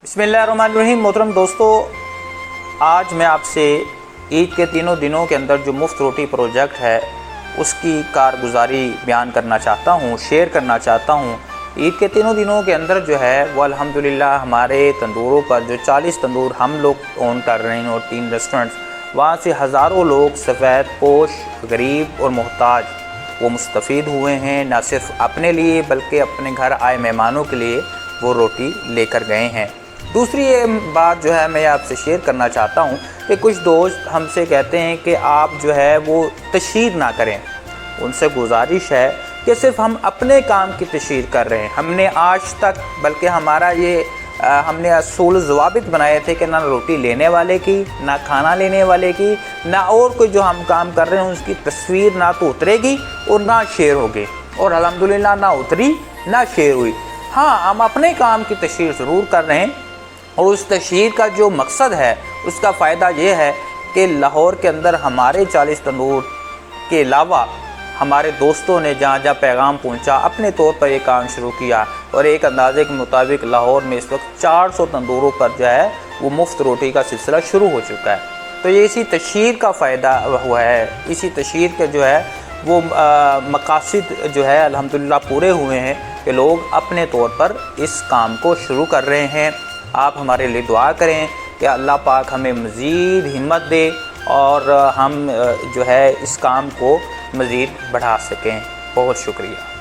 बिस्मिल्लाहिर्रहमानिर्रहीम। मोहतरम दोस्तों, आज मैं आपसे ईद के तीनों दिनों के अंदर जो मुफ्त रोटी प्रोजेक्ट है उसकी कारगुजारी बयान करना चाहता हूँ, शेयर करना चाहता हूँ। ईद के तीनों दिनों के अंदर जो है वो अल्हम्दुलिल्लाह हमारे तंदूरों पर जो 40 तंदूर हम लोग ओन कर रहे हैं और 3 रेस्टोरेंट्स, वहाँ से हज़ारों लोग सफ़ेद पोश, गरीब और मोहताज वो मुस्तफ़ीद हुए हैं। न सिर्फ अपने लिए बल्कि अपने घर आए मेहमानों के लिए वो रोटी लेकर गए हैं। दूसरी ये बात जो है मैं आपसे शेयर करना चाहता हूँ कि कुछ दोस्त हमसे कहते हैं कि आप जो है वो तशहीर ना करें। उनसे गुजारिश है कि सिर्फ हम अपने काम की तशहीर कर रहे हैं। हमने आज तक बल्कि हमारा ये हमने असूल ज़वाबित बनाए थे कि ना रोटी लेने वाले की, ना खाना लेने वाले की, ना और कोई जो हम काम कर रहे हैं उसकी तस्वीर ना तो उतरेगी और ना शेयर होगी। और अल्हम्दुलिल्लाह ना उतरी ना शेयर हुई। हाँ, हम अपने काम की तशहीर ज़रूर कर रहे हैं और उस तशहीर का जो मकसद है उसका फ़ायदा ये है कि लाहौर के अंदर हमारे 40 तंदूर के अलावा हमारे दोस्तों ने जहाँ जहाँ पैगाम पहुँचा अपने तौर पर ये काम शुरू किया और एक अंदाज़े के मुताबिक लाहौर में इस वक्त 400 तंदूरों पर जो है वो मुफ्त रोटी का सिलसिला शुरू हो चुका है। तो ये इसी तशहीर का फ़ायदा हुआ है, इसी तशहीर के जो है वो मकासद जो है अल्हम्दुलिल्लाह पूरे हुए हैं कि लोग अपने तौर पर इस काम को शुरू कर रहे हैं। आप हमारे लिए दुआ करें कि अल्लाह पाक हमें मज़ीद हिम्मत दे और हम जो है इस काम को मज़ीद बढ़ा सकें। बहुत शुक्रिया।